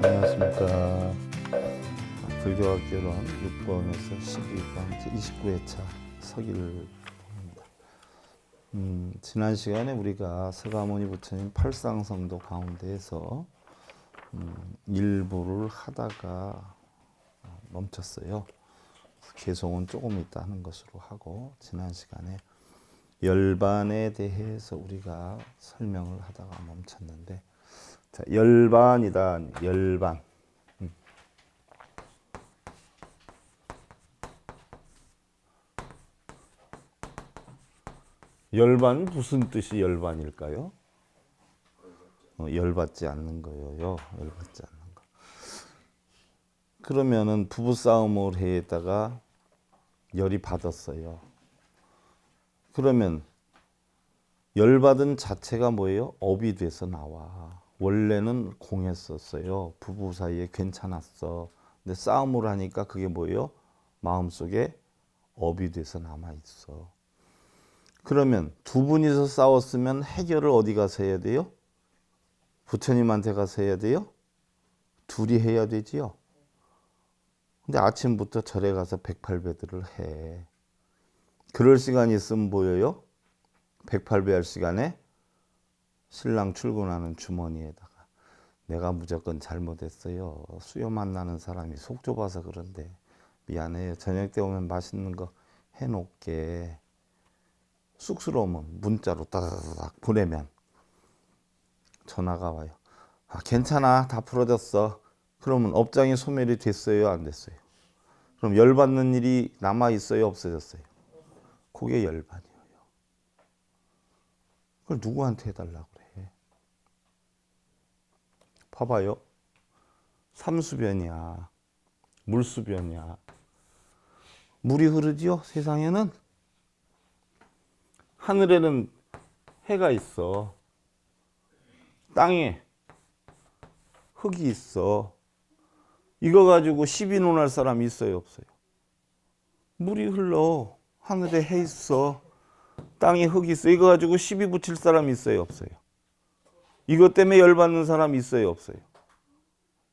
안녕하십니까. 불교학 결혼 6번에서 12번 제29회차 서기를 봅니다. 지난 시간에 우리가 서가모니 부처님 팔상성도 가운데에서 일부를 하다가 멈췄어요. 개송은 조금 있다 하는 것으로 하고, 지난 시간에 열반에 대해서 우리가 설명을 하다가 멈췄는데, 자, 열반이다. 열반. 열반은 무슨 뜻이 열반일까요? 열받지 않는 거예요. 열받지 않는 거. 그러면은 부부싸움을 해다가 열이 받았어요. 그러면 열받은 자체가 뭐예요? 업이 돼서 나와. 원래는 공했었어요. 부부 사이에 괜찮았어. 근데 싸움을 하니까 그게 뭐예요? 마음속에 업이 돼서 남아있어. 그러면 두 분이서 싸웠으면 해결을 어디 가서 해야 돼요? 부처님한테 가서 해야 돼요? 둘이 해야 되지요. 근데 아침부터 절에 가서 108배들을 해. 그럴 시간이 있으면 보여요? 108배 할 시간에 신랑 출근하는 주머니에다가 내가 무조건 잘못했어요. 수요 만나는 사람이 속 좁아서 그런데 미안해요. 저녁 때 오면 맛있는 거 해놓을게. 쑥스러우면 문자로 따다닥 보내면 전화가 와요. 아, 괜찮아. 다 풀어졌어. 그러면 업장이 소멸이 됐어요? 안 됐어요? 그럼 열받는 일이 남아있어요? 없어졌어요? 그게 열반이에요. 그걸 누구한테 해달라고 그래? 봐봐요. 삼수변이야. 물수변이야. 물이 흐르지요? 세상에는. 하늘에는 해가 있어. 땅에 흙이 있어. 이거 가지고 시비 논할 사람이 있어요? 없어요? 물이 흘러. 하늘에 해 있어. 땅에 흙이 있어. 이거 가지고 시비 붙일 사람이 있어요? 없어요? 이것 때문에 열받는 사람이 있어요? 없어요?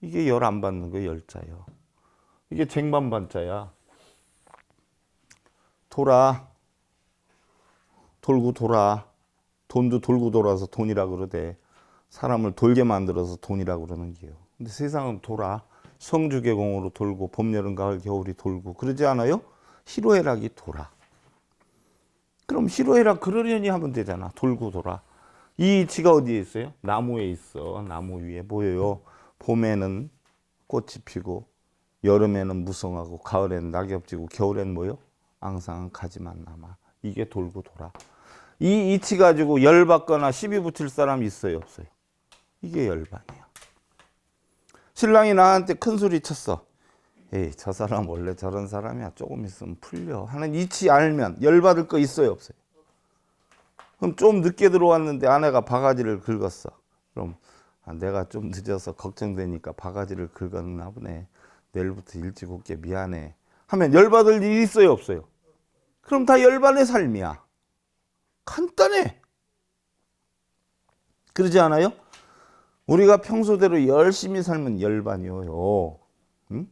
이게 열 안 받는 거예요. 열자요. 이게 쟁반반자야. 돌아. 돌고 돌아. 돈도 돌고 돌아서 돈이라 그러대. 사람을 돌게 만들어서 돈이라 그러는 게요. 근데 세상은 돌아. 성주계공으로 돌고 봄, 여름, 가을, 겨울이 돌고 그러지 않아요? 희로애락이 돌아. 그럼 희로애락 그러려니 하면 되잖아. 돌고 돌아. 이 이치가 어디에 있어요? 나무에 있어. 나무 위에 보여요. 봄에는 꽃이 피고 여름에는 무성하고 가을에는 낙엽 지고 겨울에는 뭐요? 앙상한 가지만 남아. 이게 돌고 돌아. 이 이치 가지고 열받거나 시비 붙일 사람이 있어요? 없어요? 이게 열반이야. 신랑이 나한테 큰 소리 쳤어. 에이, 저 사람 원래 저런 사람이야. 조금 있으면 풀려 하는 이치 알면 열받을 거 있어요? 없어요? 그럼 좀 늦게 들어왔는데 아내가 바가지를 긁었어. 그럼 내가 좀 늦어서 걱정되니까 바가지를 긁었나 보네. 내일부터 일찍 올게. 미안해. 하면 열받을 일이 있어요? 없어요? 그럼 다 열반의 삶이야. 간단해. 그러지 않아요? 우리가 평소대로 열심히 살면 열반이에요. 응?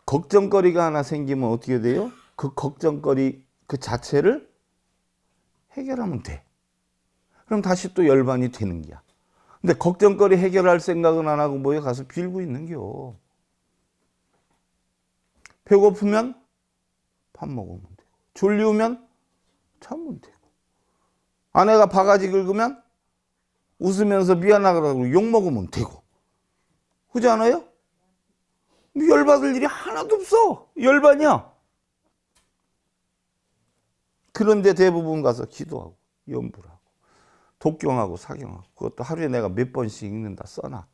걱정거리가 하나 생기면 어떻게 돼요? 그 걱정거리 그 자체를 해결하면 돼. 그럼 다시 또 열반이 되는 거야. 근데 걱정거리 해결할 생각은 안 하고 뭐에 가서 빌고 있는 겨. 배고프면 밥 먹으면 되고, 졸리우면 자면 되고, 아내가 바가지 긁으면 웃으면서 미안하다고 욕 먹으면 되고. 그렇지 않아요? 열받을 일이 하나도 없어. 열반이야. 그런데 대부분 가서 기도하고 염불하고 독경하고 사경하고, 그것도 하루에 내가 몇 번씩 읽는다 써놔.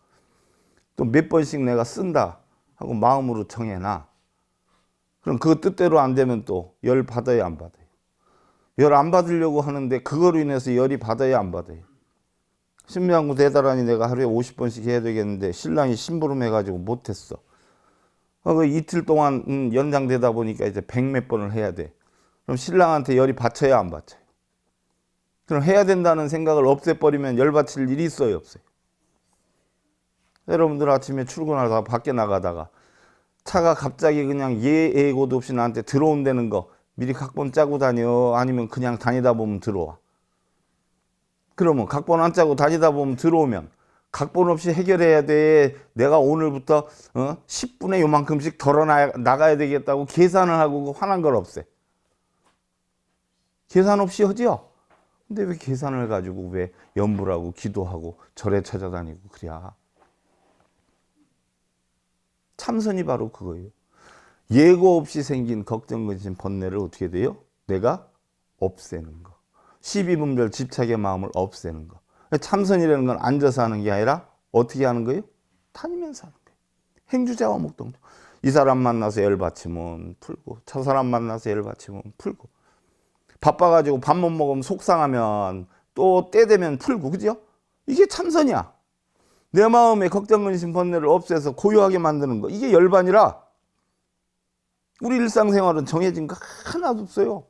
또 몇 번씩 내가 쓴다 하고 마음으로 정해놔. 그럼 그 뜻대로 안 되면 또 열 받아야 안 받아요? 열 안 받으려고 하는데 그거로 인해서 열이 받아야 안 받아요? 신명구 대단하니 내가 하루에 50번씩 해야 되겠는데 신랑이 심부름 해가지고 못했어. 그 이틀 동안 연장되다 보니까 이제 100몇 번을 해야 돼. 그럼 신랑한테 열이 받쳐야 안 받쳐요? 그럼 해야 된다는 생각을 없애버리면 열 받칠 일이 있어요? 없어요? 여러분들 아침에 출근하다가 밖에 나가다가 차가 갑자기 그냥 예고도 없이 나한테 들어온다는 거 미리 각본 짜고 다녀? 아니면 그냥 다니다 보면 들어와? 그러면 각본 안 짜고 다니다 보면 들어오면 각본 없이 해결해야 돼. 내가 오늘부터 10분에 요만큼씩 덜어 나가야 되겠다고 계산을 하고 화난 걸 없애. 계산 없이 하지요? 근데 왜 계산을 가지고 왜 염불하고 기도하고 절에 찾아다니고 그래야? 참선이 바로 그거예요. 예고 없이 생긴 걱정, 근심, 번뇌를 어떻게 돼요? 내가 없애는 거. 시비분별, 집착의 마음을 없애는 거. 참선이라는 건 앉아서 하는 게 아니라 어떻게 하는 거예요? 다니면서 하는 거예요. 행주자와 목동자. 이 사람 만나서 열받치면 풀고, 저 사람 만나서 열받치면 풀고, 바빠가지고 밥 못 먹으면 속상하면 또 때 되면 풀고, 그죠? 이게 참선이야. 내 마음에 걱정, 근심, 번뇌를 없애서 고요하게 만드는 거. 이게 열반이라. 우리 일상생활은 정해진 거 하나도 없어요.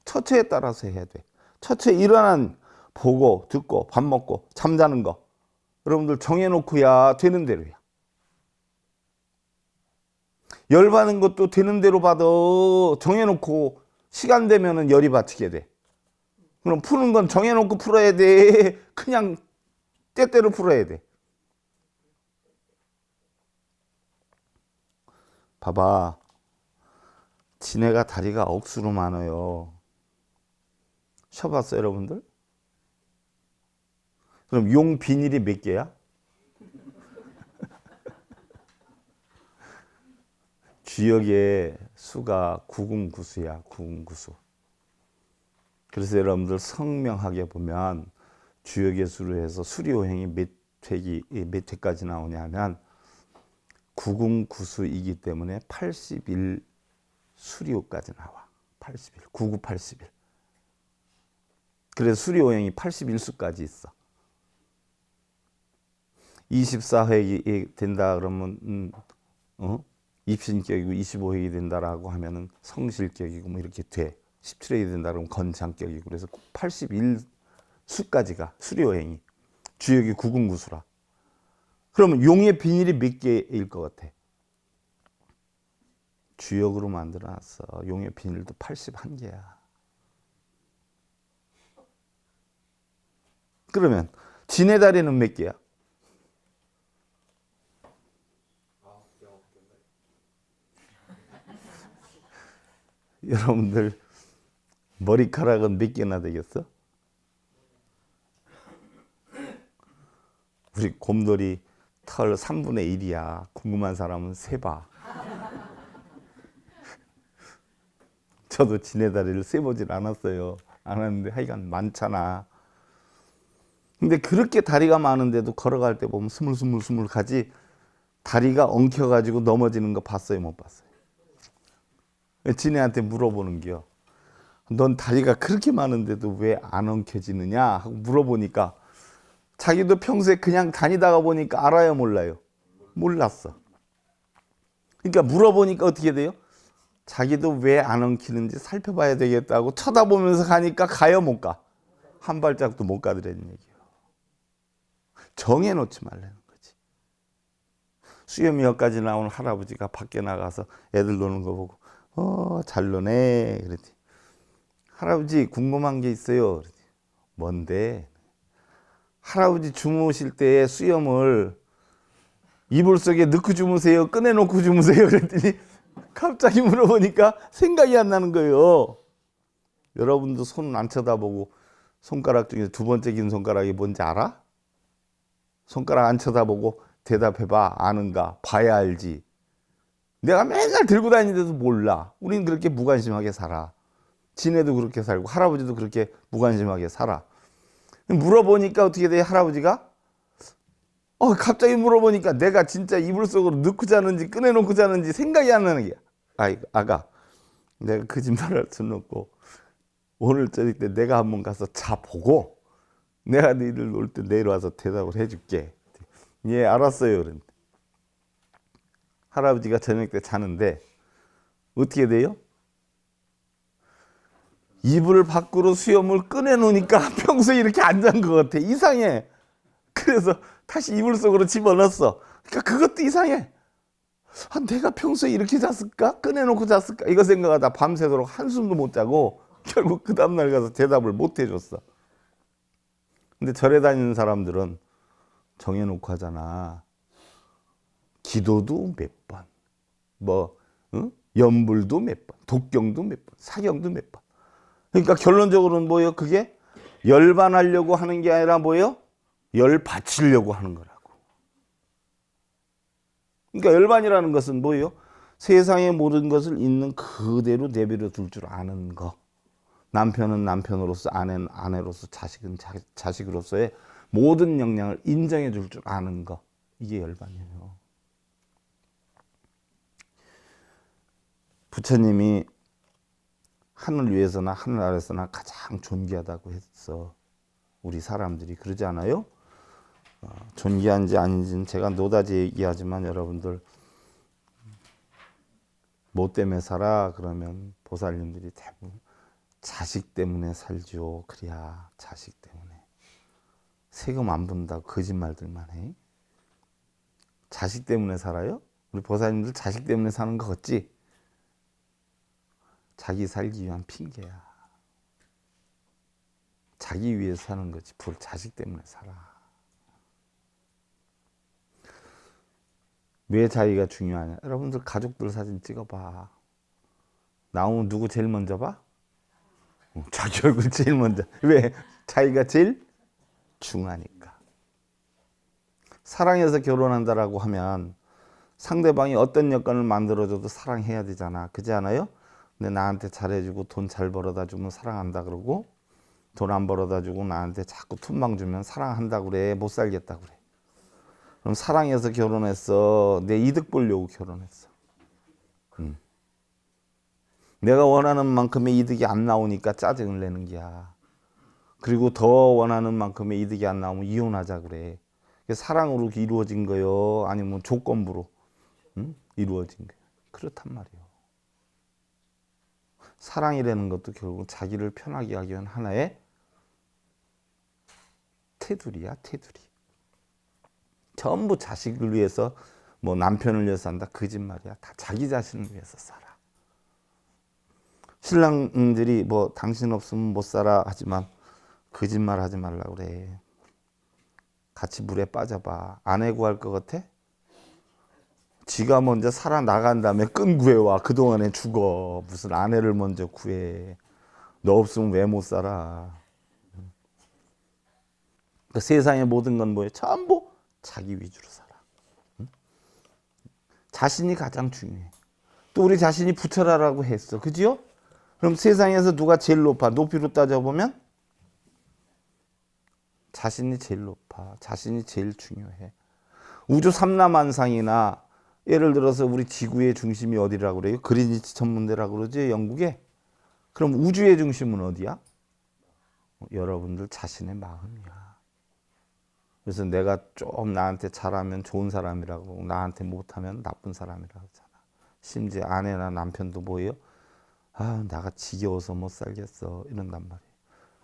처처에 따라서 해야 돼. 처처에 일어난 보고 듣고 밥 먹고 잠자는 거 여러분들 정해놓고야 되는 대로야. 열받는 것도 되는 대로 받아. 정해놓고 시간 되면은 열이 받치게 돼. 그럼 푸는 건 정해놓고 풀어야 돼. 그냥 때때로 풀어야 돼. 봐봐. 지네가 다리가 억수로 많아요. 쉬어봤어요, 여러분들? 그럼 용 비닐이 몇 개야? 주역의 수가 구궁구수야, 구궁구수. 그래서 여러분들 성명하게 보면 주역의 수로 해서 수리오행이 몇 회까지 나오냐면 구궁구수이기 때문에 80일 수리오까지 나와. 80일, 99, 80일. 그래서 수리오행이 81수까지 있어. 24회기 된다 그러면 입신격이고 25회기 된다라고 하면은 성실격이고 뭐 이렇게 돼. 17회기 된다 그러면 건장격이고 그래서 81수까지가 수리오행이 주역이 구궁구수라. 그러면 용의 비닐이 몇 개일 것 같아? 주역으로 만들어놨어. 용의 비닐도 81개야. 그러면 진의 다리는 몇 개야? 여러분들 머리카락은 몇 개나 되겠어? 우리 곰돌이 털 3분의 1이야. 궁금한 사람은 세봐. 저도 진의 다리를 세보질 않았어요. 안 하는데 하여간 많잖아. 근데 그렇게 다리가 많은데도 걸어갈 때 보면 스물스물 가지 다리가 엉켜가지고 넘어지는 거 봤어요? 못 봤어요? 지네한테 물어보는 게요. 넌 다리가 그렇게 많은데도 왜 안 엉켜지느냐 하고 물어보니까 자기도 평소에 그냥 다니다가 보니까 알아요, 몰라요? 몰랐어. 그러니까 물어보니까 어떻게 돼요? 자기도 왜 안 엉키는지 살펴봐야 되겠다고 쳐다보면서 가니까 가요, 못 가? 한 발짝도 못 가더라는 얘기예요. 정해놓지 말라는 거지. 수염이역까지 나오는 할아버지가 밖에 나가서 애들 노는 거 보고 잘 노네 그랬지. 할아버지 궁금한 게 있어요. 그랬지. 뭔데? 할아버지 주무실 때 수염을 이불 속에 넣고 주무세요? 꺼내놓고 주무세요? 그랬더니 갑자기 물어보니까 생각이 안 나는 거예요. 여러분도 손 안 쳐다보고 손가락 중에 두 번째 긴 손가락이 뭔지 알아? 손가락 안 쳐다보고 대답해봐. 아는가? 봐야 알지. 내가 맨날 들고 다니는데도 몰라. 우린 그렇게 무관심하게 살아. 지네도 그렇게 살고 할아버지도 그렇게 무관심하게 살아. 물어보니까 어떻게 돼? 할아버지가 갑자기 물어보니까 내가 진짜 이불 속으로 넣고 자는지 꺼내놓고 자는지 생각이 안 나는 게. 아가, 내가 거짓말할 수는 없고 오늘 저녁 때 내가 한번 가서 자보고 내가 너희들 놀 때 내려와서 대답을 해줄게. 예, 알았어요. 그런데 할아버지가 저녁 때 자는데 어떻게 돼요? 이불 밖으로 수염을 꺼내놓으니까 평소에 이렇게 안 잔 것 같아. 이상해. 그래서 다시 이불 속으로 집어넣었어. 그러니까 그것도 이상해. 아, 내가 평소에 이렇게 잤을까? 꺼내놓고 잤을까? 이거 생각하다 밤새도록 한숨도 못 자고 결국 그 다음날 가서 대답을 못 해줬어. 근데 절에 다니는 사람들은 정해놓고 하잖아. 기도도 몇 번, 응? 연불도 몇 번, 독경도 몇 번, 사경도 몇 번. 그러니까 결론적으로는 뭐예요? 그게 열반하려고 하는 게 아니라 뭐예요? 열 바치려고 하는 거라고. 그러니까 열반이라는 것은 뭐예요? 세상의 모든 것을 있는 그대로 내버려 둘 줄 아는 거. 남편은 남편으로서, 아내는 아내로서, 자식은 자식으로서의 모든 역량을 인정해 줄 줄 아는 거. 이게 열반이에요. 부처님이 하늘 위에서나 하늘 아래서나 가장 존귀하다고 했어. 우리 사람들이 그러지 않아요? 존귀한지 아닌지는 제가 노다지 얘기하지만 여러분들 뭐 때문에 살아? 그러면 보살님들이 대부분 자식 때문에 살죠. 그래야 자식 때문에. 세금 안 분다고 거짓말들만 해. 자식 때문에 살아요? 우리 보살님들 자식 때문에 사는 거 같지? 자기 살기 위한 핑계야. 자기 위해서 사는 거지. 뭘 자식 때문에 살아. 왜 자기가 중요하냐? 여러분들 가족들 사진 찍어봐. 나오면 누구 제일 먼저 봐? 자기 얼굴 제일 먼저. 왜? 자기가 제일 중하니까. 사랑해서 결혼한다라고 하면 상대방이 어떤 여건을 만들어줘도 사랑해야 되잖아. 그렇지 않아요? 근데 나한테 잘해주고 돈 잘 벌어다 주면 사랑한다 그러고 돈 안 벌어다 주고 나한테 자꾸 툰방 주면 사랑한다 그래. 못 살겠다 그래. 그럼 사랑해서 결혼했어. 내 이득 보려고 결혼했어. 내가 원하는 만큼의 이득이 안 나오니까 짜증을 내는 거야. 그리고 더 원하는 만큼의 이득이 안 나오면 이혼하자 그래. 사랑으로 이루어진 거요? 아니면 조건부로 이루어진 거요? 그렇단 말이에요. 사랑이라는 것도 결국 자기를 편하게 하기 위한 하나의 테두리야, 테두리. 전부 자식을 위해서 뭐 남편을 위해서 산다? 거짓말이야. 다 자기 자신을 위해서 살아. 신랑들이 뭐 당신 없으면 못 살아 하지만 거짓말 하지 말라고 그래. 같이 물에 빠져봐. 아내 구할 것 같아? 지가 먼저 살아나간 다음에 끈 구해와. 그동안에 죽어. 무슨 아내를 먼저 구해. 너 없으면 왜 못 살아. 그 세상의 모든 건 뭐예요? 전부 자기 위주로 살아. 자신이 가장 중요해. 또 우리 자신이 부처라라고 했어. 그지요? 그럼 세상에서 누가 제일 높아? 높이로 따져보면 자신이 제일 높아. 자신이 제일 중요해. 우주 삼라만상이나 예를 들어서 우리 지구의 중심이 어디라고 그래요? 그린위치 천문대라고 그러지, 영국에. 그럼 우주의 중심은 어디야? 여러분들 자신의 마음이야. 그래서 내가 좀 나한테 잘하면 좋은 사람이라고, 나한테 못하면 나쁜 사람이라고 하잖아. 심지어 아내나 남편도 뭐예요? 아, 나가 지겨워서 못 살겠어. 이런단 말이에요.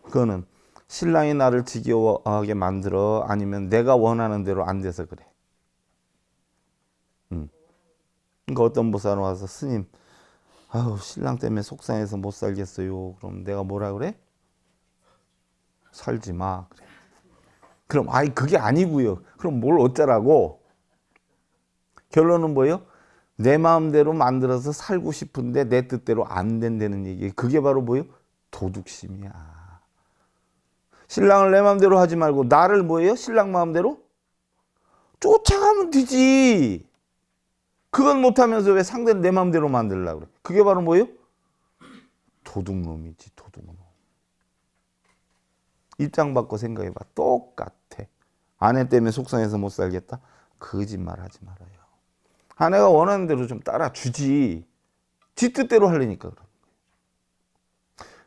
그거는 신랑이 나를 지겨워하게 만들어? 아니면 내가 원하는 대로 안 돼서 그래? 그러니까 어떤 보살은 와서 스님, 아우 신랑 때문에 속상해서 못 살겠어요. 그럼 내가 뭐라 그래? 살지 마. 그래. 그럼 아이 그게 아니고요. 그럼 뭘 어쩌라고? 결론은 뭐예요? 내 마음대로 만들어서 살고 싶은데 내 뜻대로 안 된다는 얘기예요. 그게 바로 뭐예요? 도둑심이야. 신랑을 내 마음대로 하지 말고 나를 뭐예요? 신랑 마음대로 쫓아가면 되지. 그건 못하면서 왜 상대를 내 마음대로 만들려고 그래? 그게 바로 뭐예요? 도둑놈이지, 도둑놈. 입장 바꿔 생각해봐. 똑같아. 아내 때문에 속상해서 못 살겠다? 거짓말 하지 말아요. 아내가 원하는 대로 좀 따라주지. 지 뜻대로 하려니까 그런 거예요.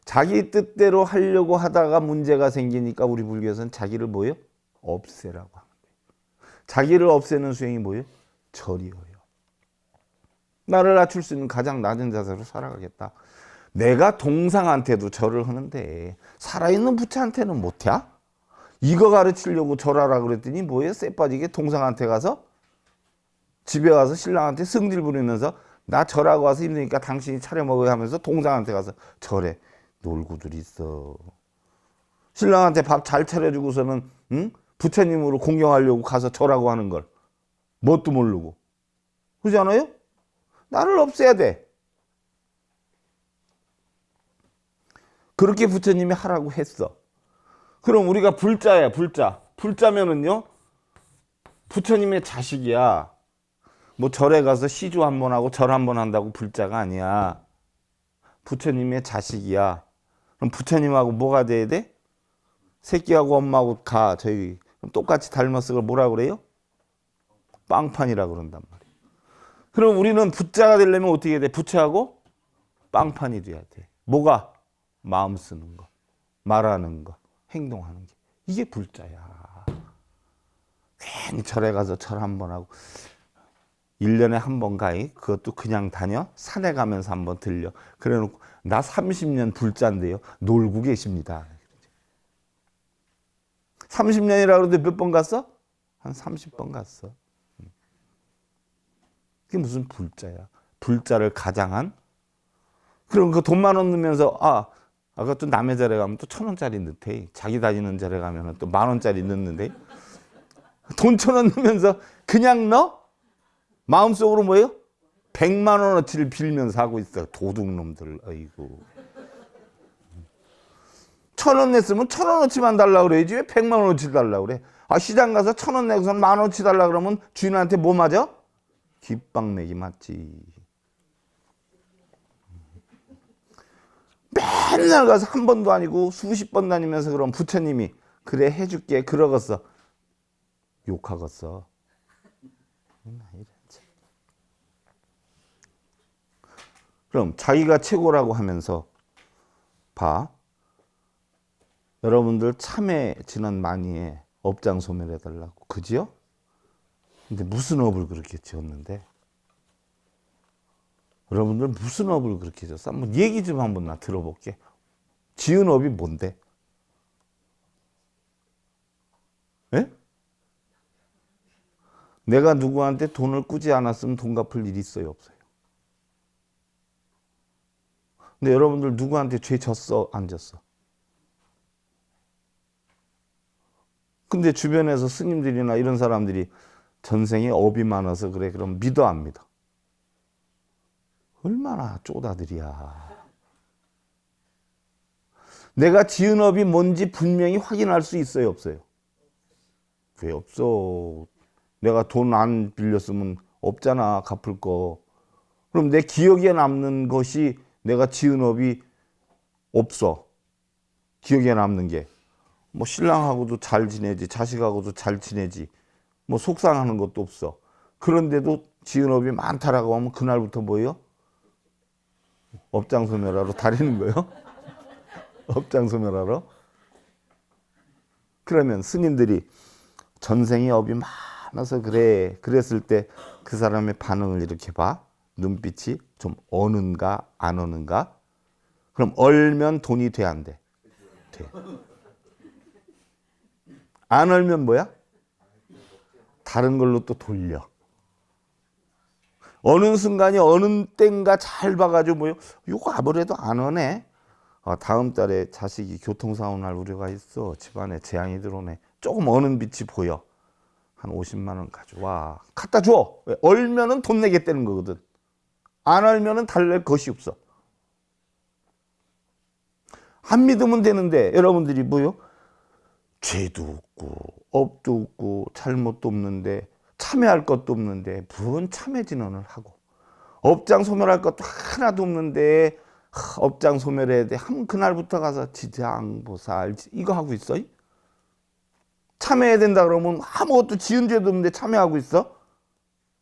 자기 뜻대로 하려고 하다가 문제가 생기니까 우리 불교에서는 자기를 뭐예요? 없애라고 하는 거예요. 자기를 없애는 수행이 뭐예요? 절이에요. 나를 낮출 수 있는 가장 낮은 자세로 살아가겠다. 내가 동상한테도 절을 하는데 살아있는 부처한테는 못해? 이거 가르치려고 절하라 그랬더니 뭐예요? 쎄 빠지게 동상한테 가서 집에 와서 신랑한테 승질 부리면서 나 절하고 와서 힘드니까 당신이 차려 먹어야 하면서 동생한테 가서 절해. 놀고들 있어. 신랑한테 밥 잘 차려주고서는 응? 부처님으로 공경하려고 가서 절하고 하는 걸 뭣도 모르고. 그러지 않아요? 나를 없애야 돼. 그렇게 부처님이 하라고 했어. 그럼 우리가 불자야, 불자. 불자면은요, 부처님의 자식이야. 뭐 절에 가서 시주 한 번 하고 절 한 번 한다고 불자가 아니야. 부처님의 자식이야. 그럼 부처님하고 뭐가 돼야 돼? 새끼하고 엄마하고 가. 저희 똑같이 닮았어. 그걸 뭐라 그래요? 빵판이라 그런단 말이야. 그럼 우리는 부자가 되려면 어떻게 해야 돼? 부처하고 빵판이 돼야 돼. 뭐가? 마음 쓰는 거, 말하는 거, 행동하는 게. 이게 불자야. 괜히 절에 가서 절 한 번 하고 1년에 한 번 가이. 그것도 그냥 다녀. 산에 가면서 한 번 들려. 그래놓고 나 30년 불자인데요. 놀고 계십니다. 30년이라 그러는데 몇 번 갔어? 한 30번 갔어. 그게 무슨 불자야. 불자를 가장한. 그럼 그 돈 10,000원 넣으면서 아까 또 남의 절에 가면 또 1,000원짜리 넣대. 자기 다니는 절에 가면 또 10,000원짜리 넣는데 돈 1,000원 넣으면서 그냥 넣어? 마음속으로 뭐예요? 100만 원어치를 빌면서 하고 있어. 도둑놈들. 아이고. 1,000원 냈으면 1,000원어치만 달라고 그래야지 왜 100만 원어치 달라고 그래? 시장 가서 1,000원 내고서 10,000원어치 달라고 그러면 주인한테 뭐 맞아? 귓방맥이 맞지. 맨날 가서 한 번도 아니고 수십 번 다니면서 그럼 부처님이 그래 해줄게 그러겠어. 욕하겠어. 그럼 자기가 최고라고 하면서 봐. 여러분들 참회 지난 만이에 업장 소멸해달라고. 그지요? 근데 무슨 업을 그렇게 지었는데? 여러분들 무슨 업을 그렇게 지었어? 한번 얘기 좀 한번 나 들어볼게. 지은 업이 뭔데? 에? 내가 누구한테 돈을 꾸지 않았으면 돈 갚을 일이 있어요, 없어요? 근데 여러분들 누구한테 죄 졌어, 안 졌어? 근데 주변에서 스님들이나 이런 사람들이 전생에 업이 많아서 그래. 그럼 믿어, 안 믿어? 얼마나 쪼다들이야. 내가 지은 업이 뭔지 분명히 확인할 수 있어요, 없어요? 왜 없어? 내가 돈 안 빌렸으면 없잖아, 갚을 거. 그럼 내 기억에 남는 것이 내가 지은 업이 없어. 기억에 남는 게. 뭐 신랑하고도 잘 지내지, 자식하고도 잘 지내지, 뭐 속상하는 것도 없어. 그런데도 지은 업이 많다라고 하면 그날부터 뭐예요? 업장소멸하러 다니는 거예요? 업장소멸하러? 그러면 스님들이 전생에 업이 많아서 그래. 그랬을 때 그 사람의 반응을 이렇게 봐. 눈빛이 좀 어는가 안 어는가? 그럼 얼면 돈이 돼, 안 돼? 돼. 안 얼면 뭐야? 다른 걸로 또 돌려. 어느 순간이 어느 때인가 잘 봐가지고 뭐요? 이거 아무래도 안 오네. 다음 달에 자식이 교통사고 날 우려가 있어. 집안에 재앙이 들어오네. 조금 어는 빛이 보여. 한 50만 원 가져와. 갖다 줘. 왜? 얼면은 돈 내겠다는 거거든. 안 얼면은 달랠 것이 없어. 안 믿으면 되는데 여러분들이 뭐요? 죄도 없고 업도 없고 잘못도 없는데 참여할 것도 없는데 무슨 참회 진언을 하고 업장 소멸할 것도 하나도 없는데 업장 소멸해야 돼. 한 그날부터 가서 지장보살 이거 하고 있어? 참여해야 된다 그러면 아무것도 지은 죄도 없는데 참여하고 있어?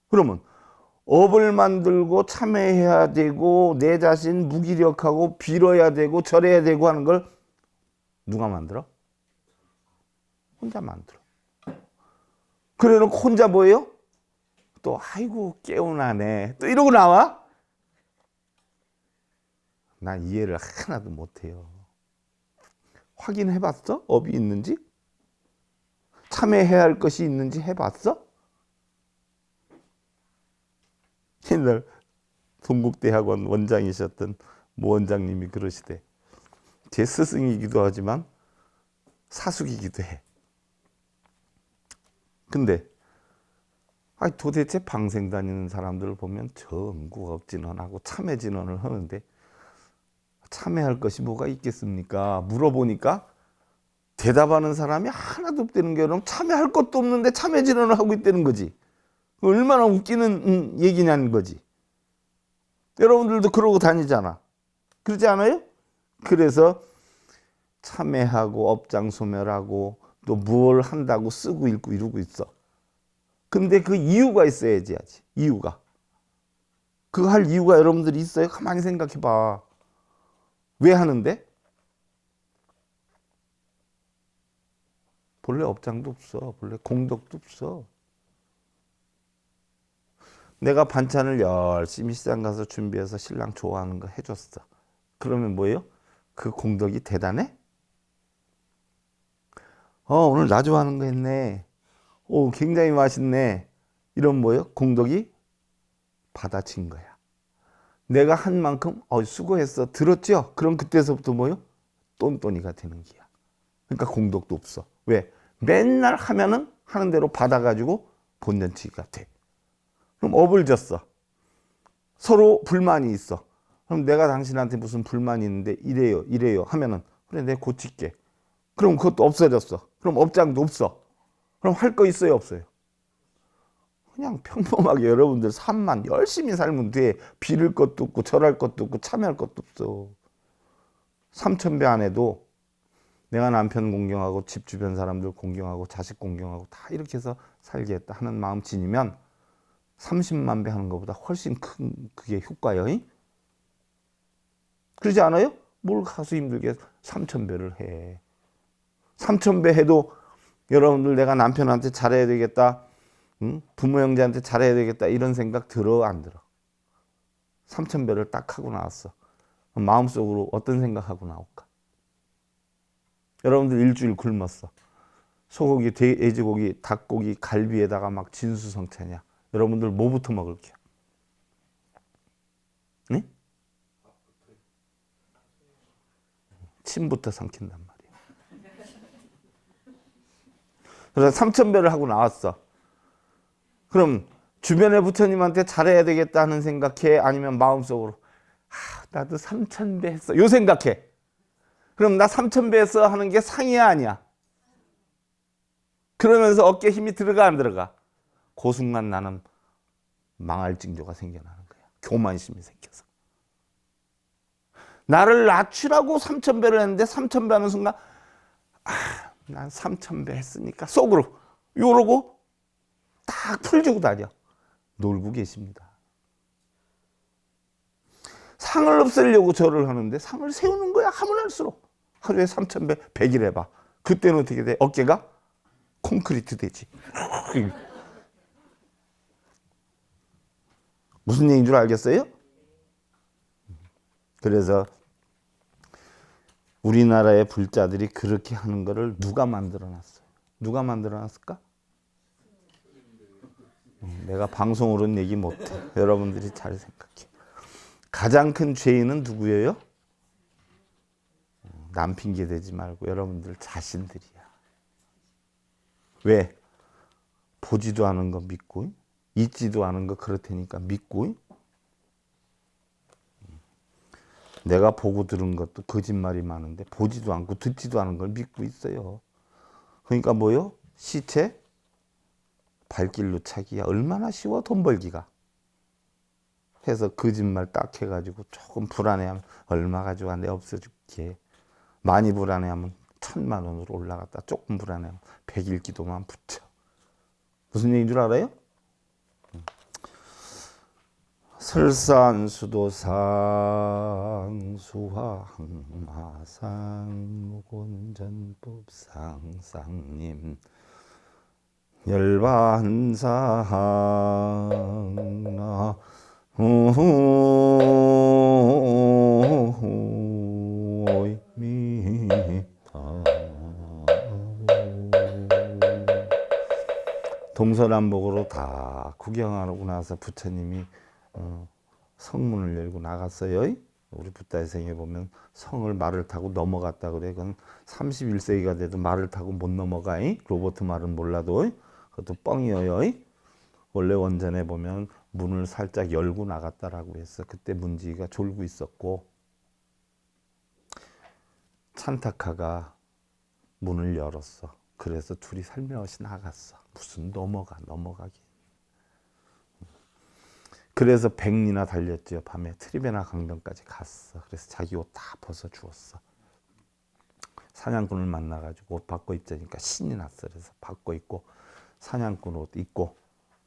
그러면 업을 만들고 참여해야 되고 내 자신 무기력하고 빌어야 되고 절해야 되고 하는 걸 누가 만들어? 혼자 만들어. 그래놓고 혼자 뭐예요? 또 아이고 깨우나네 또 이러고 나와? 난 이해를 하나도 못해요. 확인해봤어? 업이 있는지? 참여해야 할 것이 있는지 해봤어? 옛날 동국대학원 원장이셨던 모 원장님이 그러시대. 제 스승이기도 하지만 사숙이기도 해. 근데 도대체 방생 다니는 사람들을 보면 전국업 진언하고 참회 진언을 하는데 참회할 것이 뭐가 있겠습니까? 물어보니까 대답하는 사람이 하나도 없다는 게, 여러분, 참회할 것도 없는데 참회 진언을 하고 있다는 거지. 얼마나 웃기는 얘기냐는 거지. 여러분들도 그러고 다니잖아. 그러지 않아요? 그래서 참회하고 업장 소멸하고 또 뭘 한다고 쓰고 읽고 이러고 있어. 근데 그 이유가 있어야지. 이유가. 그거 할 이유가 여러분들이 있어요? 가만히 생각해 봐. 왜 하는데? 본래 업장도 없어. 본래 공덕도 없어. 내가 반찬을 열심히 시장 가서 준비해서 신랑 좋아하는 거 해줬어. 그러면 뭐예요? 그 공덕이 대단해? 오늘 나 좋아하는 거 했네. 굉장히 맛있네. 이런 뭐예요? 공덕이 받아친 거야. 내가 한 만큼 수고했어. 들었죠? 그럼 그때서부터 뭐예요? 똔똔이가 되는 기야. 그러니까 공덕도 없어. 왜? 맨날 하면은 하는 대로 받아가지고 본전치기가 돼. 그럼 업을 졌어. 서로 불만이 있어. 그럼 내가 당신한테 무슨 불만이 있는데 이래요 하면은, 그래, 내가 고칠게. 그럼 그것도 없어졌어. 그럼 업장도 없어. 그럼 할 거 있어요, 없어요? 그냥 평범하게 여러분들 삶만 열심히 살면 돼. 빌을 것도 없고 절할 것도 없고 참여할 것도 없어. 삼천배 안 해도 내가 남편 공경하고 집 주변 사람들 공경하고 자식 공경하고 다 이렇게 해서 살겠다 하는 마음 지니면 30만 배 하는 것보다 훨씬 큰 그게 효과요. 그러지 않아요? 뭘 가서 힘들게 3000배를 해. 3000배 해도 여러분들 내가 남편한테 잘해야 되겠다, 부모 형제한테 잘해야 되겠다, 이런 생각 들어, 안 들어? 3000배를 딱 하고 나왔어. 마음속으로 어떤 생각하고 나올까? 여러분들 일주일 굶었어. 소고기, 돼지고기, 닭고기, 갈비에다가 막 진수성찬이야. 여러분들 뭐부터 먹을게요? 네? 침부터 삼킨단 말이야. 그래서 3000배를 하고 나왔어. 그럼 주변의 부처님한테 잘해야 되겠다 하는 생각해? 아니면 마음속으로 나도 3000배 했어, 요 생각해? 그럼 나 3000배 했어 하는 게 상이야, 아니야? 그러면서 어깨에 힘이 들어가, 안 들어가? 그 순간 나는 망할 징조가 생겨나는 거야. 교만심이 생겨서. 나를 낮추라고 3000배를 했는데 3000배 하는 순간 난 3000배 했으니까 속으로 요러고 딱 풀주고 다녀. 놀고 계십니다. 상을 없애려고 절을 하는데 상을 세우는 거야. 하면 할수록. 하루에 3000배 100일 해봐. 그때는 어떻게 돼? 어깨가 콘크리트 되지. 무슨 얘기인 줄 알겠어요? 그래서 우리나라의 불자들이 그렇게 하는 거를 누가 만들어 놨어요? 누가 만들어 놨을까? 내가 방송으로는 얘기 못해. 여러분들이 잘 생각해. 가장 큰 죄인은 누구예요? 남 핑계 대지 말고 여러분들 자신들이야. 왜? 보지도 않은 거 믿고, 있지도 않은 거 그렇다니까 믿고, 내가 보고 들은 것도 거짓말이 많은데 보지도 않고 듣지도 않은 걸 믿고 있어요. 그러니까 뭐요? 시체 발길로 차기야. 얼마나 쉬워, 돈 벌기가. 해서 거짓말 딱 해가지고 조금 불안해하면 얼마 가져가, 내 없어줄게. 많이 불안해하면 1000만 원으로 올라갔다. 조금 불안해하면 100일 기도만 붙여. 무슨 얘기인 줄 알아요? 설산수도상 수화항마상 무곤전법상 쌍님 열반상 동서남북으로 다 구경하고 나서 부처님이 성문을 열고 나갔어요. 우리 붓다의 생에 보면 성을 말을 타고 넘어갔다 그래. 그건 31세기가 돼도 말을 타고 못 넘어가. 로버트 말은 몰라도 그것도 뻥이에요. 원래 원전에 보면 문을 살짝 열고 나갔다라고 했어. 그때 문지기가 졸고 있었고 찬타카가 문을 열었어. 그래서 둘이 살며시 나갔어. 무슨 넘어가기. 그래서 100리나 달렸죠. 밤에 트리베나 강변까지 갔어. 그래서 자기 옷 다 벗어 주었어. 사냥꾼을 만나가지고 옷 바꿔 입자니까 신이 났어. 그래서 바꿔 입고 사냥꾼 옷 입고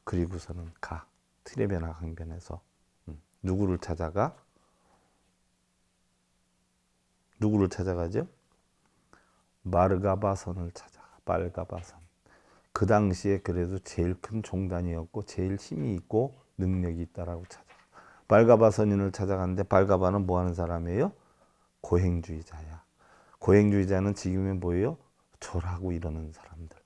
그리고서는 가. 트리베나 강변에서 누구를 찾아가? 누구를 찾아가죠? 마르가바선을 찾아가. 마르가바선. 그 당시에 그래도 제일 큰 종단이었고 제일 힘이 있고 능력이 있다라고 찾아가. 발가바 선인을 찾아갔는데 발가바는 뭐 하는 사람이에요? 고행주의자야. 고행주의자는 지금의 뭐예요? 절하고 이러는 사람들.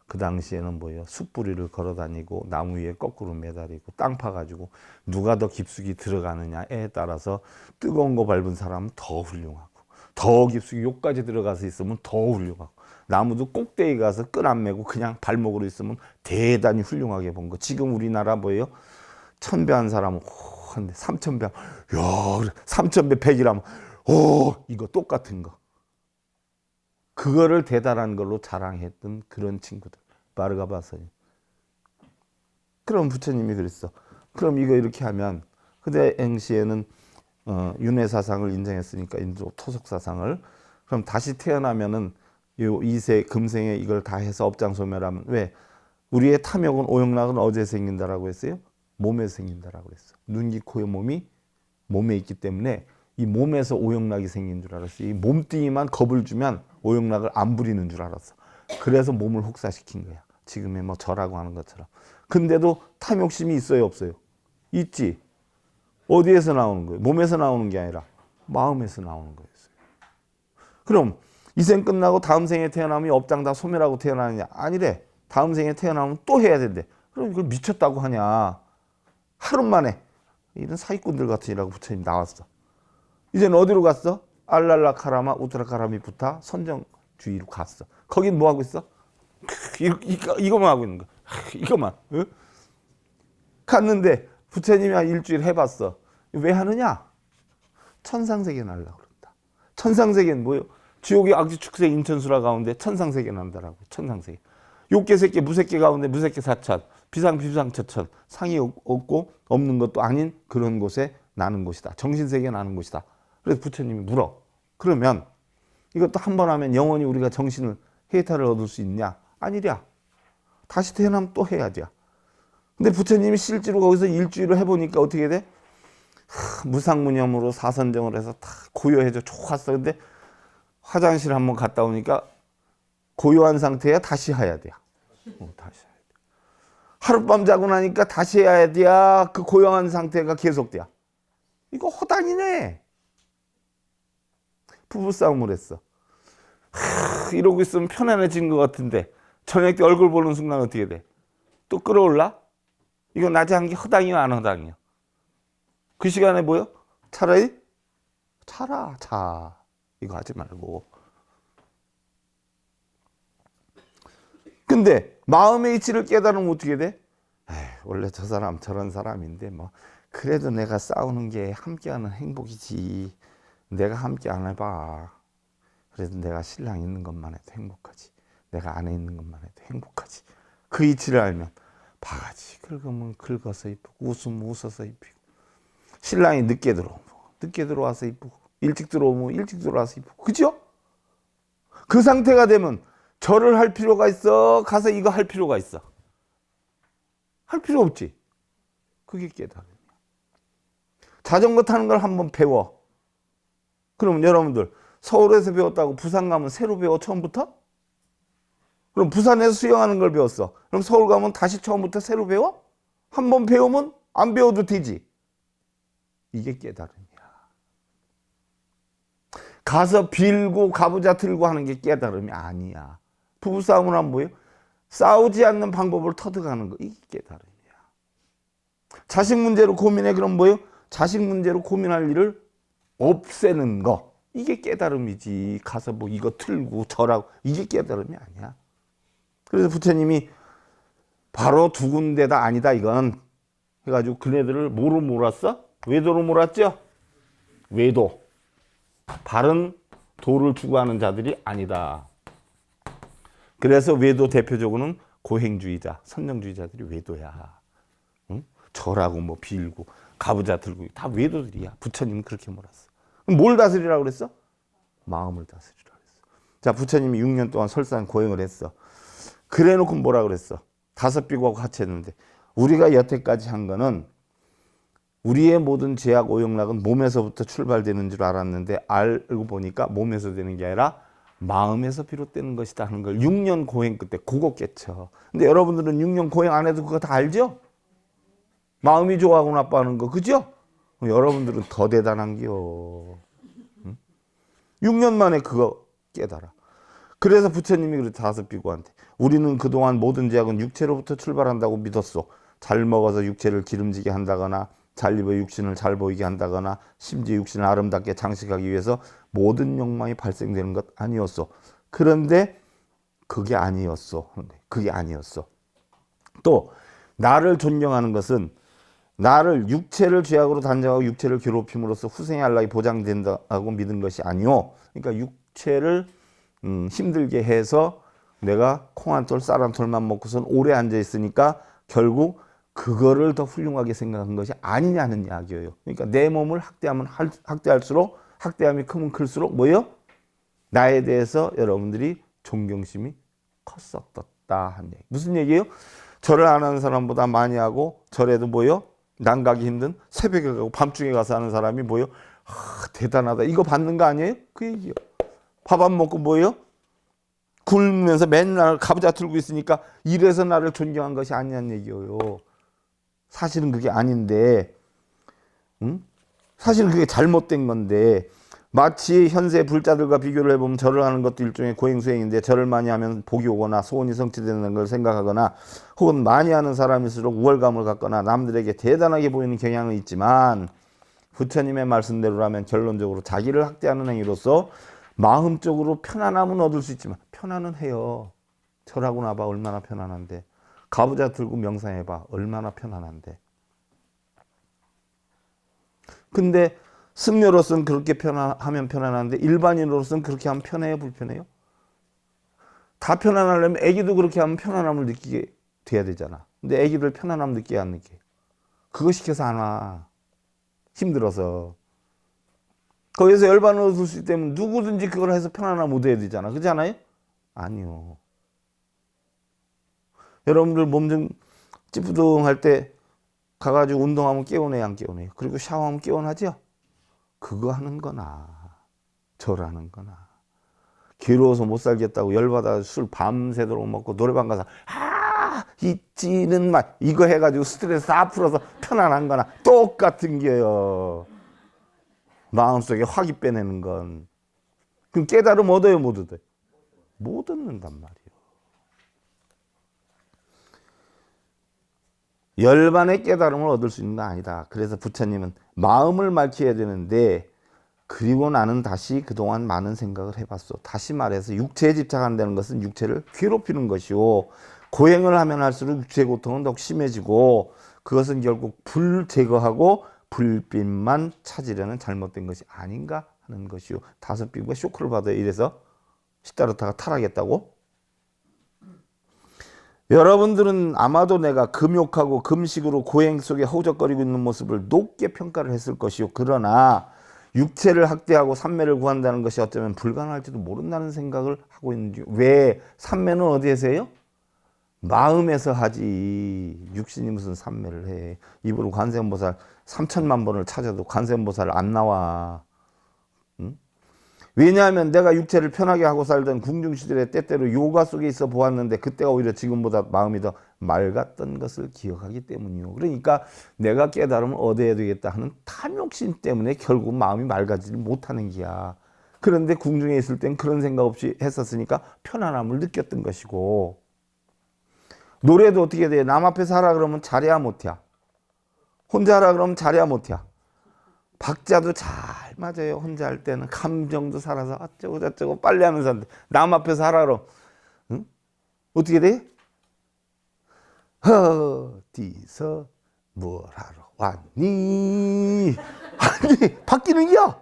그 당시에는 뭐예요? 숯불이를 걸어다니고 나무 위에 거꾸로 매달리고 땅 파가지고 누가 더 깊숙이 들어가느냐에 따라서 뜨거운 거 밟은 사람은 더 훌륭하고 더 깊숙이 욕까지 들어가서 있으면 더 훌륭하고 나무도 꼭대기 가서 끈 안 매고 그냥 발목으로 있으면 대단히 훌륭하게 본 거. 지금 우리나라 뭐예요? 1000배 한 사람은 한데 3000배, 야 3000배 100이라면 이거 똑같은 거. 그거를 대단한 걸로 자랑했던 그런 친구들. 마르가바선이. 그럼 부처님이 그랬어. 그럼 이거 이렇게 하면 그때 당시에는 윤회사상을 인정했으니까 인도 토속사상을. 그럼 다시 태어나면은 요 이세 금생에 이걸 다 해서 업장소멸하면 왜? 우리의 탐욕은 오욕락은 어디에 생긴다라고 했어요? 몸에 생긴다라고 했어. 눈, 귀, 코, 몸이 몸에 있기 때문에 이 몸에서 오욕락이 생긴 줄 알았어. 이 몸뚱이만 겁을 주면 오욕락을 안 부리는 줄 알았어. 그래서 몸을 혹사시킨 거야. 지금의 뭐 절하고 하는 것처럼. 근데도 탐욕심이 있어요, 없어요? 있지. 어디에서 나오는 거예요? 몸에서 나오는 게 아니라 마음에서 나오는 거였어요. 그럼 이 생 끝나고 다음 생에 태어나면 업장 다 소멸하고 태어나느냐? 아니래. 다음 생에 태어나면 또 해야 된대. 그럼 이걸 미쳤다고 하냐? 하루 만에. 이런 사기꾼들 같으니라고 부처님 나왔어. 이제는 어디로 갔어? 알랄라카라마 우트라카라미부타 선정주의로 갔어. 거긴 뭐 하고 있어? 이거만 하고 있는 거야. 이거만. 어? 갔는데 부처님이 한 일주일 해봤어. 왜 하느냐? 천상세계 날라고 그런다. 천상세계는 뭐예요? 지옥의 악지 축생 인천수라 가운데 천상세계 난다라고. 천상세계. 욕계 새끼 무새끼 가운데 무새끼 사천. 비상비상처천. 상이 없고 없는 것도 아닌 그런 곳에 나는 곳이다. 정신세계 나는 곳이다. 그래서 부처님이 물어. 그러면 이것도 한 번 하면 영원히 우리가 정신을 해탈을 얻을 수 있냐? 아니랴. 다시 태어나면 또 해야지. 근데 부처님이 실제로 거기서 일주일을 해보니까 어떻게 돼? 무상무념으로 사선정을 해서 다 고요해져 좋았어. 근데 화장실 한번 갔다 오니까 고요한 상태야. 다시 해야 돼. 다시 해야 돼. 하룻밤 자고 나니까 다시 해야 돼. 그 고요한 상태가 계속돼. 이거 허당이네. 부부싸움을 했어. 이러고 있으면 편안해진 것 같은데 저녁 때 얼굴 보는 순간 어떻게 돼? 또 끌어올라? 이거 낮에 한 게 허당이야 안 허당이야? 그 시간에 뭐요? 차라리 자 이거 하지 말고. 근데 마음의 이치를 깨달으면 어떻게 돼? 에이, 원래 저 사람 저런 사람인데 뭐 그래도 내가 싸우는 게 함께하는 행복이지. 내가 함께 안 해봐. 그래도 내가 신랑 있는 것만 해도 행복하지. 내가 안에 있는 것만 해도 행복하지. 그 이치를 알면 바가지 긁으면 긁어서 이쁘고 웃으면 웃어서 이쁘고 신랑이 늦게 들어오면 늦게 들어와서 이쁘고 일찍 들어오면 일찍 들어와서 이쁘고 그죠? 그 상태가 되면 절을 할 필요가 있어? 가서 이거 할 필요가 있어? 할 필요 없지. 그게 깨달음이야. 자전거 타는 걸 한번 배워. 그러면 여러분들 서울에서 배웠다고 부산 가면 새로 배워 처음부터? 그럼 부산에서 수영하는 걸 배웠어. 그럼 서울 가면 다시 처음부터 새로 배워? 한 번 배우면 안 배워도 되지. 이게 깨달음이야. 가서 빌고 가부좌 들고 하는 게 깨달음이 아니야. 부부싸움을 하면 뭐예요? 싸우지 않는 방법을 터득하는 거. 이게 깨달음이야. 자식 문제로 고민해. 그럼 뭐예요? 자식 문제로 고민할 일을 없애는 거. 이게 깨달음이지. 가서 뭐 이거 틀고 절하고 이게 깨달음이 아니야. 그래서 부처님이 바로 두 군데다 아니다 이건 해가지고 그네들을 뭐로 몰았어? 외도로 몰았죠? 외도. 바른 도를 추구하는 자들이 아니다. 그래서 외도 대표적으로는 고행주의자, 선정주의자들이 외도야. 응? 절하고 뭐 빌고 가부좌 들고 다 외도들이야. 부처님은 그렇게 몰았어. 그럼 뭘 다스리라고 그랬어? 마음을 다스리라고 그랬어. 자, 부처님이 6년 동안 설산 고행을 했어. 그래 놓고 뭐라 그랬어? 5비구하고 같이 했는데 우리가 여태까지 한 거는 우리의 모든 죄악 오용락은 몸에서부터 출발되는 줄 알았는데 알고 보니까 몸에서 되는 게 아니라 마음에서 비롯되는 것이다 하는 걸 6년 고행 끝에 그거 깨쳐. 근데 여러분들은 6년 고행 안 해도 그거 다 알죠? 마음이 좋아하고 나빠하는 거 그죠? 여러분들은 더 대단한겨. 6년 만에 그거 깨달아. 그래서 부처님이 그래 5비구한테 우리는 그동안 모든 죄악은 육체로부터 출발한다고 믿었소. 잘 먹어서 육체를 기름지게 한다거나 잘 입어 육신을 잘 보이게 한다거나 심지어 육신을 아름답게 장식하기 위해서 모든 욕망이 발생되는 것 아니었소. 그런데 그게 아니었어. 그게 아니었어. 또 나를 존경하는 것은 나를 육체를 죄악으로 단정하고 육체를 괴롭힘으로써 후생의 안락이 보장된다고 믿은 것이 아니오. 그러니까 육체를 힘들게 해서 내가 콩 한 톨 쌀 한 톨만 먹고선 오래 앉아 있으니까 결국 그거를 더 훌륭하게 생각한 것이 아니냐는 이야기예요. 그러니까 내 몸을 학대하면 학대할수록 학대함이 크면 클수록 뭐예요? 나에 대해서 여러분들이 존경심이 컸었다 하는 얘기. 무슨 얘기예요? 절을 안 하는 사람보다 많이 하고 절에도 뭐예요? 난 가기 힘든 새벽에 가고 밤중에 가서 하는 사람이 뭐예요? 대단하다. 이거 받는 거 아니에요? 그 얘기예요. 밥 안 먹고 뭐예요? 굶으면서 맨날 가부좌 들고 있으니까 이래서 나를 존경한 것이 아니냐는 얘기예요. 사실은 그게 아닌데, 응? 사실은 그게 잘못된 건데, 마치 현세 불자들과 비교를 해보면 절을 하는 것도 일종의 고행수행인데 절을 많이 하면 복이 오거나 소원이 성취되는 걸 생각하거나 혹은 많이 하는 사람일수록 우월감을 갖거나 남들에게 대단하게 보이는 경향은 있지만 부처님의 말씀대로라면 결론적으로 자기를 학대하는 행위로서 마음적으로 편안함은 얻을 수 있지만 편안은 해요. 절하고 나봐 얼마나 편안한데. 가부좌 들고 명상해봐 얼마나 편안한데. 근데 승려로서는 그렇게 하면 편안한데 일반인으로서는 그렇게 하면 편해요? 불편해요? 다 편안하려면 애기도 그렇게 하면 편안함을 느끼게 돼야 되잖아. 근데 애기들 편안함 느끼게 안 느껴. 그거 시켜서 안 와. 힘들어서. 거기서 열반을 얻을 수 있다면 누구든지 그걸 해서 편안함 얻어야 되잖아. 그렇지 않아요? 아니요. 여러분들 몸 좀 찌뿌둥할 때 가가지고 운동하면 깨우네 안 깨우네요? 그리고 샤워하면 깨우나죠? 그거 하는 거나 절하는 거나 괴로워서 못 살겠다고 열받아 술 밤새도록 먹고 노래방 가서 이 찌는 맛 이거 해가지고 스트레스 다 풀어서 편안한 거나 똑같은 게요. 마음속에 화기 빼내는 건 그럼 깨달음 얻어요 못 얻어요? 못 얻는단 말이에요. 열반의 깨달음을 얻을 수 있는 건 아니다. 그래서 부처님은 마음을 맑혀야 되는데 그리고 나는 다시 그동안 많은 생각을 해봤어. 다시 말해서 육체에 집착한다는 것은 육체를 괴롭히는 것이요. 고행을 하면 할수록 육체의 고통은 더욱 심해지고 그것은 결국 불 제거하고 불빛만 찾으려는 잘못된 것이 아닌가 하는 것이요. 5비구가 쇼크를 받아요. 이래서 시다르타가 타락했다고? 여러분들은 아마도 내가 금욕하고 금식으로 고행 속에 허우적거리고 있는 모습을 높게 평가를 했을 것이요. 그러나 육체를 학대하고 삼매를 구한다는 것이 어쩌면 불가능할지도 모른다는 생각을 하고 있는지. 왜? 삼매는 어디에서 해요? 마음에서 하지. 육신이 무슨 삼매를 해. 입으로 관세음보살 3천만 번을 찾아도 관세음보살 안 나와. 응? 왜냐하면 내가 육체를 편하게 하고 살던 궁중시절에 때때로 요가 속에 있어 보았는데 그때가 오히려 지금보다 마음이 더 맑았던 것을 기억하기 때문이요. 그러니까 내가 깨달음을 얻어야 되겠다 하는 탐욕심 때문에 결국 마음이 맑아지지 못하는 기야. 그런데 궁중에 있을 땐 그런 생각 없이 했었으니까 편안함을 느꼈던 것이고 노래도 어떻게 돼? 남 앞에서 하라 그러면 잘해야 못해? 혼자 하라 그러면 잘해야 못해야. 박자도 잘 맞아요. 혼자 할 때는 감정도 살아서 어쩌고 저쩌고 빨리 하면서 하는데 남 앞에서 하라 그러면 응? 어떻게 돼? 어디서 뭘 하러 왔니? 아니 바뀌는 게야.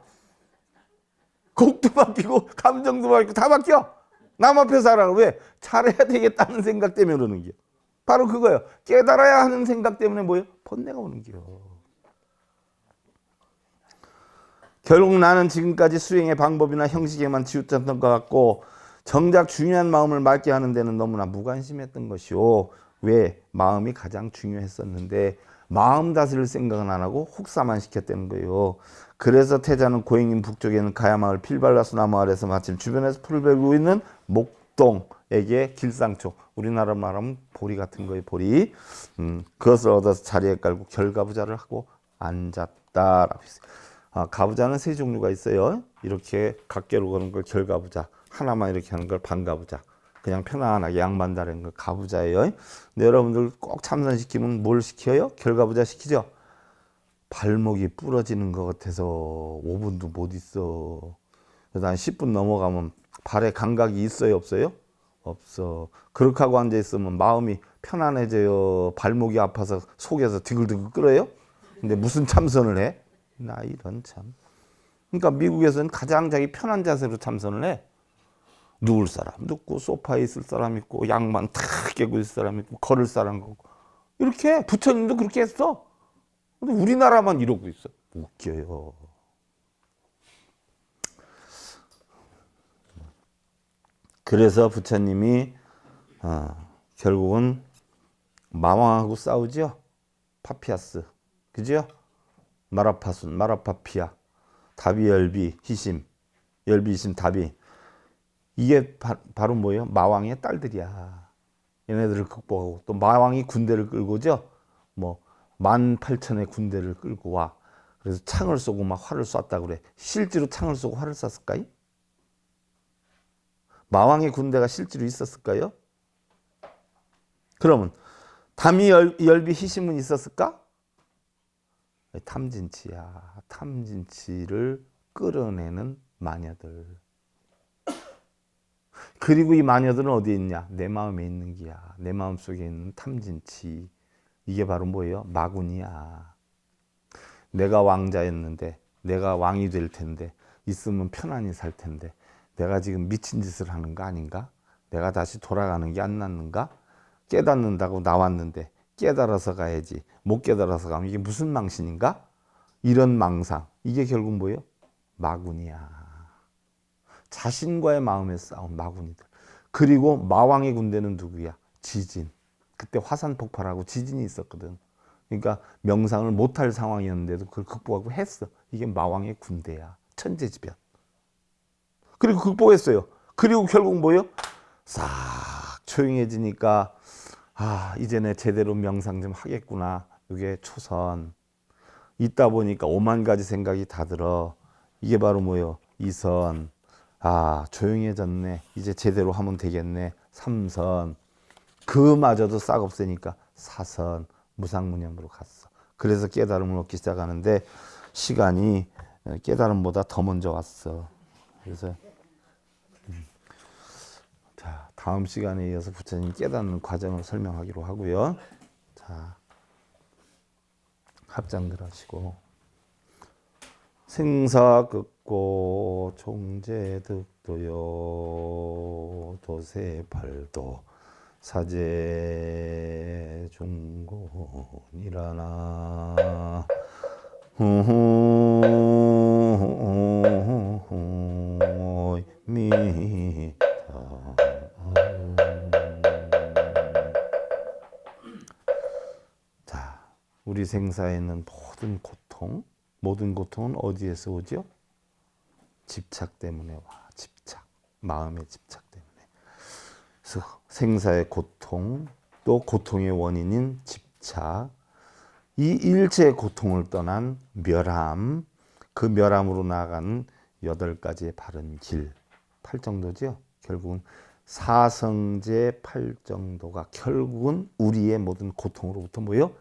곡도 바뀌고 감정도 바뀌고 다 바뀌어. 남 앞에서 하라 그러면 왜? 잘해야 되겠다는 생각 때문에 그러는 게야. 바로 그거예요. 깨달아야 하는 생각 때문에 뭐예요? 번뇌가 오는 게요. 결국 나는 지금까지 수행의 방법이나 형식에만 치우쳤던 것 같고 정작 중요한 마음을 맑게 하는 데는 너무나 무관심했던 것이오. 왜? 마음이 가장 중요했었는데 마음 다스릴 생각은 안 하고 혹사만 시켰다는 거예요. 그래서 태자는 고행인 북쪽에는 가야마을 필발라수 나무 아래서 마침 주변에서 풀을 베고 있는 목동에게 길상초, 우리나라 말하면 보리 같은 거예요. 보리. 그것을 얻어서 자리에 깔고 결가부자를 하고 앉았다라고 했어요. 가부자는 세 종류가 있어요. 이렇게 각계로 거는 걸 결가부자, 하나만 이렇게 하는 걸 반가부자, 그냥 편안하게 양반 다른 걸 가부자예요. 근데 여러분들 꼭 참선시키면 뭘 시켜요? 결가부자 시키죠. 발목이 부러지는 것 같아서 5분도 못 있어. 그래서 한 10분 넘어가면 발에 감각이 있어요, 없어요? 없어. 그렇게 하고 앉아 있으면 마음이 편안해져요. 발목이 아파서 속에서 디글디글 끓어요. 근데 무슨 참선을 해? 나 이런 참. 그러니까 미국에서는 가장 자기 편한 자세로 참선을 해. 누울 사람 눕고 소파에 있을 사람 있고 양만 탁 깨고 있을 사람 있고 걸을 사람 있고 이렇게 부처님도 그렇게 했어. 근데 우리나라만 이러고 있어. 웃겨요. 그래서 부처님이 결국은 마왕하고 싸우죠. 파피아스, 그죠? 마라파순, 마라파피아, 다비, 열비, 희심, 열비, 희심, 다비. 이게 바로 뭐예요? 마왕의 딸들이야. 얘네들을 극복하고 또 마왕이 군대를 끌고죠. 뭐 18,000의 군대를 끌고 와. 그래서 창을 쏘고 막 활을 쐈다 그래. 실제로 창을 쏘고 활을 쐈을까요? 마왕의 군대가 실제로 있었을까요? 그러면 담이 열비 희심은 있었을까? 탐진치야. 탐진치를 끌어내는 마녀들. 그리고 이 마녀들은 어디에 있냐? 내 마음에 있는 기야. 내 마음 속에 있는 탐진치. 이게 바로 뭐예요? 마군이야. 내가 왕자였는데, 내가 왕이 될 텐데, 있으면 편안히 살 텐데, 내가 지금 미친 짓을 하는 거 아닌가? 내가 다시 돌아가는 게 안 낫는가? 깨닫는다고 나왔는데 깨달아서 가야지. 못 깨달아서 가면 이게 무슨 망신인가? 이런 망상. 이게 결국 뭐예요? 마군이야. 자신과의 마음의 싸움, 마군이들. 그리고 마왕의 군대는 누구야? 지진. 그때 화산 폭발하고 지진이 있었거든. 그러니까 명상을 못할 상황이었는데도 그걸 극복하고 했어. 이게 마왕의 군대야. 천재지변. 그리고 극복했어요. 그리고 결국 뭐예요? 싹 조용해지니까 이제 내 제대로 명상 좀 하겠구나. 이게 초선. 있다 보니까 5만 가지 생각이 다 들어. 이게 바로 뭐예요? 2선. 조용해졌네. 이제 제대로 하면 되겠네. 3선. 그마저도 싹 없으니까 4선. 무상무념으로 갔어. 그래서 깨달음을 얻기 시작하는데 시간이 깨달음보다 더 먼저 왔어. 그래서 자, 다음 시간에 이어서 부처님 깨닫는 과정을 설명하기로 하고요. 자, 합장들 하시고 생사극고 총재득도요 도세팔도 사제중곤이라나 미 자, 우리 생사에 있는 모든 고통은 어디에서 오죠? 집착 때문에 와. 집착. 마음의 집착 때문에. 그래서 생사의 고통, 또 고통의 원인인 집착, 이 일체의 고통을 떠난 멸함, 그 멸함으로 나아가는 8가지의 바른 길, 8정도죠. 결국은 사성제 8정도가 결국은 우리의 모든 고통으로부터 뭐예요?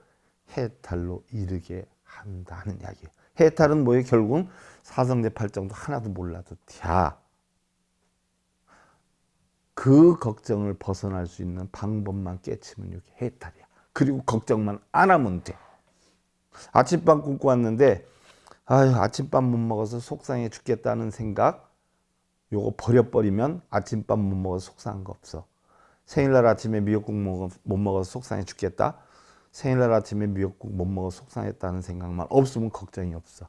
해탈로 이르게 한다는 이야기예요. 해탈은 뭐예요? 결국은 사성제 팔정도 하나도 몰라도 돼. 그 걱정을 벗어날 수 있는 방법만 깨치면 이게 해탈이야. 그리고 걱정만 안 하면 돼. 아침밥 굶고 왔는데 아유, 아침밥 못 먹어서 속상해 죽겠다는 생각, 요거 버려버리면 아침밥 못 먹어서 속상한 거 없어. 생일날 아침에 미역국 못 먹어서 속상해 죽겠다. 생일날 아침에 미역국 못 먹어서 속상했다는 생각만 없으면 걱정이 없어.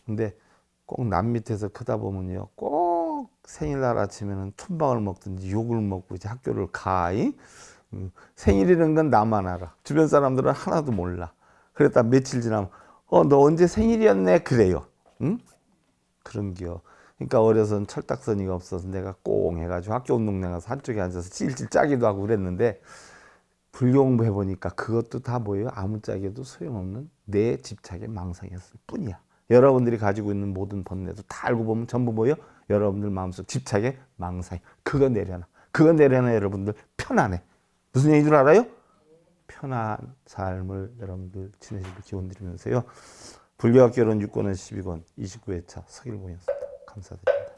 근데 꼭 남 밑에서 크다 보면요, 꼭 생일날 아침에는 춘방을 먹든지 욕을 먹고 이제 학교를 가. 생일이라는 건 나만 알아. 주변 사람들은 하나도 몰라. 그랬다 며칠 지나면 너 언제 생일이었네? 그래요. 응? 그런겨. 그러니까 어려서는 철딱서니가 없어서 내가 꽁 해가지고 학교 운동 나가서 한쪽에 앉아서 찔찔 짜기도 하고 그랬는데, 불교 공부해 보니까 그것도 다 뭐예요? 아무짝에도 소용없는 내 집착의 망상이었을 뿐이야. 여러분들이 가지고 있는 모든 번뇌도 다 알고 보면 전부 뭐예요? 여러분들 마음속 집착의 망상. 그거 내려놔. 그거 내려놔. 여러분들 편안해. 무슨 얘기인 줄 알아요? 편한 삶을 여러분들 지내실 기원 드리면서요. 불교학개론 6권은 12권 29회차 서길봉이었습니다. 감사드립니다.